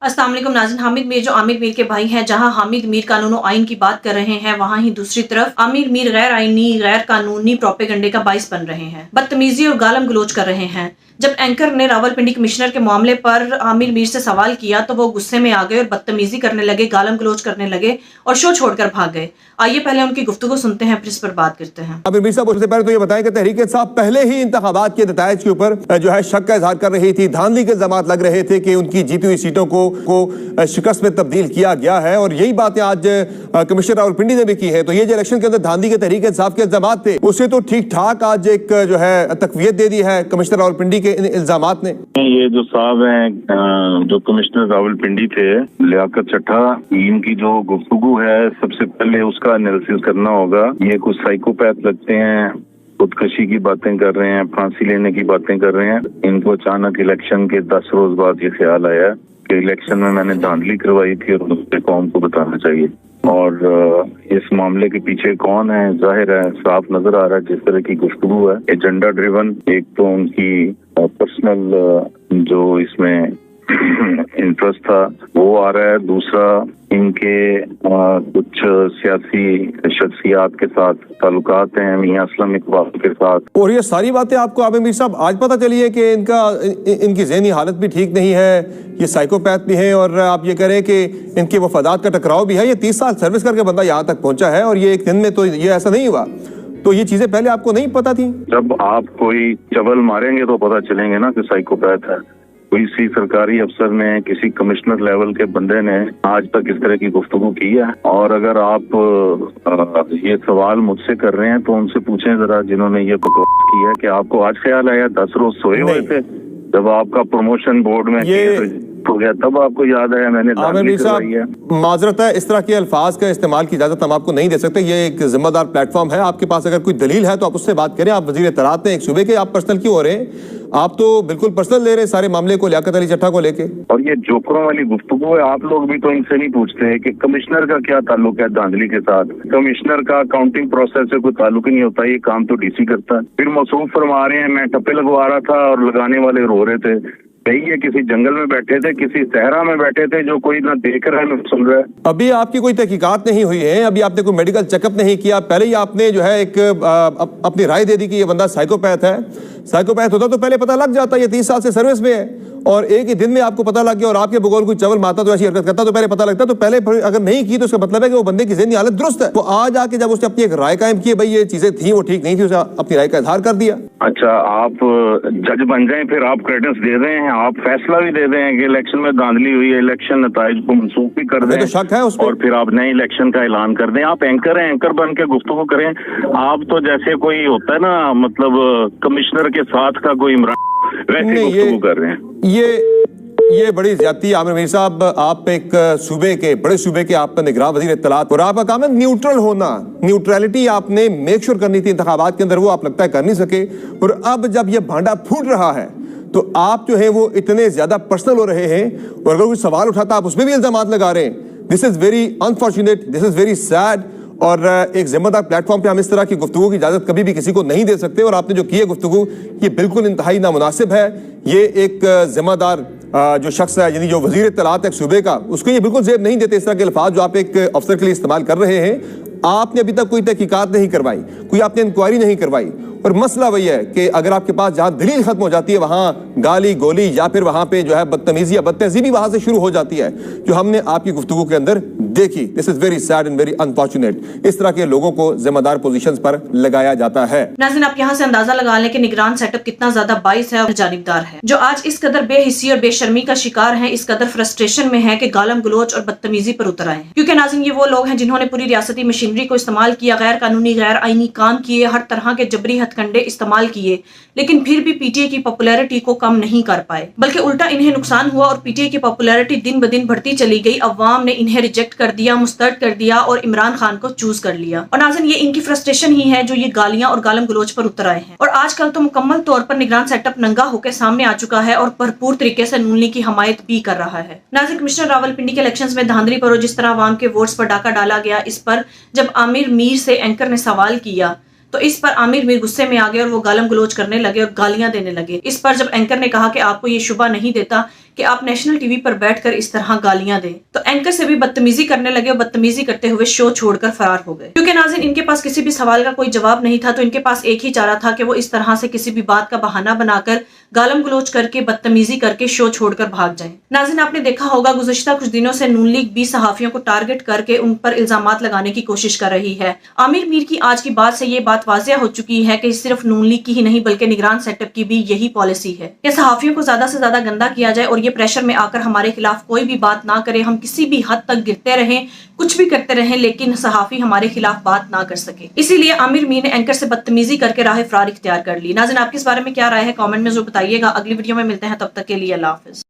अस्सलाम वालेकुम नाज़रीन। हामिद मीर जो आमिर मीर के भाई हैं, जहां हामिद मीर कानून और आइन की बात कर रहे हैं, वहां ही दूसरी तरफ आमिर मीर गैर आइनी गैर कानूनी प्रोपेगेंडे का बाइस बन रहे हैं, बदतमीजी और गालम गलोच कर रहे हैं। जब एंकर ने रावलपिंडी कमिश्नर के मामले पर आमिर मीर से सवाल किया तो वो गुस्से में आ गए और बदतमीजी करने लगे, गालम गलोच करने लगे और शो छोड़कर भाग गए। आइए पहले उनकी गुफ्तगू सुनते हैं, फिर इस पर बात करते हैं। आमिर मीर साहब, उससे पहले तो ये बताएं कि तहरीक इंसाफ पहले ही इंतखाबात के नतायज के ऊपर जो है शक का इजहार कर रही थी, धांधली के इल्जामात लग रहे थे कि उनकी जीती हुई सीटों को शिकस्त में तब्दील किया गया है, और यही बातें आज कमिश्नर रावलपिंडी ने भी की है। तो ये जो इलेक्शन के अंदर धांधली के तहरीक इंसाफ के इल्जामात थे, उसे तो ठीक ठाक आज एक जो है तकवीयत दे दी है कमिश्नर रावलपिंडी के इन इल्जामात ने। ये जो साहब हैं जो कमिश्नर रावलपिंडी थे, लियाकत चट्टा, इनकी जो गुफ्तगू है सबसे पहले उसका एनालिसिस करना होगा। ये कुछ साइकोपैथ लगते हैं, खुदकशी की बातें कर रहे हैं, फांसी लेने की बातें कर रहे हैं। इनको अचानक इलेक्शन के 10 रोज बाद ये ख्याल आया कि इलेक्शन में मैंने धांधली करवाई थी और मुझे कौम को बताना चाहिए। और इस मामले के पीछे कौन है, जाहिर है, साफ नजर आ रहा है जिस तरह की गुफ्तगू है, एजेंडा ड्रिवन। एक तो उनकी पर्सनल जो इसमें इंटरेस्ट था वो आ रहा है, दूसरा इनके कुछ सियासी शख्सियात के साथ ताल्लुकात हैं, मियां असलम इकबाल के साथ। और ये सारी बातें आपको आमिर मीर साहब आज पता चली है कि इनकी ज़हनी हालत भी ठीक नहीं है, ये साइकोपैथ भी हैं, और आप ये करें कि इनके वफादात का टकराव भी है। ये 30 साल सर्विस करके बंदा यहाँ तक पहुंचा है, और ये एक दिन में तो ये ऐसा नहीं हुआ। तो ये चीजें पहले आपको नहीं पता थी? जब आप कोई चबल मारेंगे तो पता चलेंगे ना कि साइकोपैथ है। किसी सरकारी अफसर ने, किसी कमिश्नर लेवल के बंदे ने आज तक इस तरह की गुफ्तगू की है? और अगर आप ये सवाल मुझसे कर रहे हैं तो उनसे पूछें जरा जिन्होंने ये बकवास की है कि आपको आज ख्याल आया, 10 रोज सोए हुए थे जब आपका प्रमोशन बोर्ड में हो गया, तब आपको याद आया मैंने धांधली करवाई है। माजरत है, इस तरह के अल्फाज का इस्तेमाल की इजाजत हम आपको नहीं दे सकते। ये एक जिम्मेदार प्लेटफॉर्म है, आपके पास अगर कोई दलील है तो आप उससे बात करें। आप वजीर इत्तलात हैं एक सूबे के, आप पर्सनल क्यों हो रहे हैं? आप तो बिल्कुल पर्सनल ले रहे हैं सारे मामले को, लियाकत अली चट्टा को लेके। और ये जोकरों वाली गुफ्तगू है, आप लोग भी तो इनसे नहीं पूछते कि कमिश्नर का क्या ताल्लुक है धांधली के साथ। कमिश्नर का अकाउंटिंग प्रोसेस से कोई ताल्लुक ही नहीं होता, ये काम तो डीसी करता है। फिर मौसूफ फरमा रहे हैं मैं टप्पे लगवा रहा था और लगाने वाले रो रहे थे। ये किसी जंगल में बैठे थे, किसी सहरा में बैठे थे, जो कोई ना देख रहा है ना सुन रहा है। अभी आपकी कोई तहकीकात नहीं हुई है, अभी आपने कोई मेडिकल चेकअप नहीं किया, पहले ही आपने जो है एक अपनी राय दे दी कि ये बंदा साइकोपैथ है। साइकोपैथ होता तो पहले पता लग जाता, ये 30 साल से सर्विस में है और एक ही दिन में आपको पता लग गया, और आपके बगौर कोई चवल मारता तो ऐसी हरकत करता तो पहले पता लगता। तो पहले अगर नहीं की तो उसका मतलब है कि वो बंदे की ज़हनी हालत दुरुस्त है। वो आज आके जब उसने अपनी एक राय कायम की, भाई ये चीजें थी वो ठीक नहीं थी, उसे अपनी राय का इजहार कर दिया। अच्छा, आप जज बन जाए, फिर आप क्रेडेंस दे रहे हैं, आप फैसला भी दे रहे हैं कि इलेक्शन में धांधली हुई है, इलेक्शन नताइज को मनसूख भी कर दें, तो शक है उसमें, और फिर आप नए इलेक्शन का ऐलान कर दें। आप एंकर हैं, एंकर बन के गुफ्तगू करें। आप तो जैसे कोई होता है ना, मतलब कमिश्नर के साथ का कोई इमरान, वैसे गुफ्तगू कर रहे हैं। ये बड़ी ज्यादती। आमिर मीर साहब, आप एक सूबे के, बड़े सूबे के आप निगरान वजीर इत्तलात, और आपका काम है न्यूट्रल होना। न्यूट्रलिटी आपने मेक श्योर करनी थी इंतखाबात के अंदर, वो आप लगता है कर नहीं सके। और अब जब ये भांडा फूट रहा है तो आप जो है वो इतने ज्यादा पर्सनल हो रहे हैं, और अगर कोई सवाल उठाता आप उसमें भी इल्जामात लगा रहे हैं। This is very unfortunate, this is very sad. और एक जिम्मेदार प्लेटफॉर्म पे हम इस तरह की गुफ्तगू की इजाजत कभी भी किसी को नहीं दे सकते, और आपने जो की है गुफ्तगू, ये बिल्कुल इंतहाई नामुनासिब है। ये एक जिम्मेदार जो शख्स है, यानी जो वजीर इत्तलात है सूबे का, उसको ये बिल्कुल जेब नहीं देते इस तरह के अल्फाज जो आप एक अफसर के लिए इस्तेमाल कर रहे हैं। आपने अभी तक कोई तहकीकात नहीं करवाई, कोई आपने इंक्वायरी नहीं करवाई, और मसला वही है कि अगर आपके पास जहां दलील खत्म हो जाती है वहां गाली गोली या फिर वहां पे जो है बदतमीजी या बदतहजीबी वहां से शुरू हो जाती है, जो हमने आपकी गुफ्तगू के अंदर देखी। This is very sad and very unfortunate. इस तरह के लोगों को जिम्मेदार पोजीशंस पर लगाया जाता है। नाज़रीन, आप यहाँ से अंदाजा लगा लें कि निगरान सेटअप कितना ज्यादा बाइस है और जानिबदार है, जो आज इस कदर बेहिस्सी और बेशर्मी का शिकार है, इस कदर फ्रस्ट्रेशन में है कि गालम गलोच और बदतमीजी पर उतर आए। क्योंकि नाज़रीन, ये वो लोग हैं जिन्होंने पूरी रियासती मशीनरी को इस्तेमाल किया, गैर कानूनी गैर आईनी काम किए, हर तरह के जबरी हथकंडे इस्तेमाल किए, लेकिन फिर भी पीटीआई की पॉपुलैरिटी को कम नहीं कर पाए, बल्कि उल्टा इन्हें नुकसान हुआ और पीटीआई की पॉपुलैरिटी दिन ब दिन बढ़ती चली गई। अवाम ने इन्हें रिजेक्ट कर दिया, मुस्तरद कर दिया और इमरान खान को चूज कर लिया। और नाज़रीन, ये इनकी फ्रस्ट्रेशन ही है जो ये गालियां और गालम गलोच पर उतर आए हैं। और आजकल तो मुकम्मल तौर पर निगरान सेटअप नंगा होकर सामने आ चुका है और भरपूर तरीके से नून लीग की हमायत भी कर रहा है। नाज़रीन, कमिश्नर रावलपिंडी के इलेक्शंस में धांधली पर और जिस तरह अवाम के वोट्स पर डाका डाला गया, इस पर जब आमिर मीर से एंकर ने सवाल किया तो इस पर आमिर मीर गुस्से में आ गए और वो गालम गलोच करने लगे और गालियां देने लगे। इस पर जब एंकर ने कहा कि आपको ये शुबा नहीं देता کہ آپ نیشنل ٹی وی پر بیٹھ کر اس طرح گالیاں دیں، تو اینکر سے بھی بدتمیزی کرنے لگے اور بدتمیزی کرتے ہوئے شو چھوڑ کر فرار ہو گئے۔ کیونکہ ناظرین ان کے پاس کسی بھی سوال کا کوئی جواب نہیں تھا، تو ان کے پاس ایک ہی چارہ تھا کہ وہ اس طرح سے کسی بھی بات کا بہانہ بنا کر گالم گلوچ کر کے بدتمیزی کر کے شو چھوڑ کر بھاگ جائیں۔ ناظرین آپ نے دیکھا ہوگا گزشتہ کچھ دنوں سے نون لیگ بھی صحافیوں کو ٹارگٹ کر کے ان پر الزامات لگانے کی کوشش کر رہی ہے۔ عامر میر کی آج کی بات سے یہ بات واضح ہو چکی ہے کہ صرف نون لیگ کی ہی نہیں بلکہ نگران سیٹ اپ کی بھی یہی پالیسی ہے کہ صحافیوں کو زیادہ سے زیادہ گندا کیا جائے اور یہ پریشر میں آ کر ہمارے خلاف کوئی بھی بات نہ کرے، ہم کسی بھی حد تک گرتے رہیں، کچھ بھی کرتے رہیں، لیکن صحافی ہمارے خلاف بات نہ کر سکے۔ اسی لیے عامر میر نے اینکر سے بدتمیزی کر کے راہ فرار اختیار کر لی۔ ناظرین آپ کے اس بارے میں کیا رائے ہے کامنٹ میں ضرور بتائیے گا۔ اگلی ویڈیو میں ملتے ہیں، تب تک کے لیے اللہ حافظ۔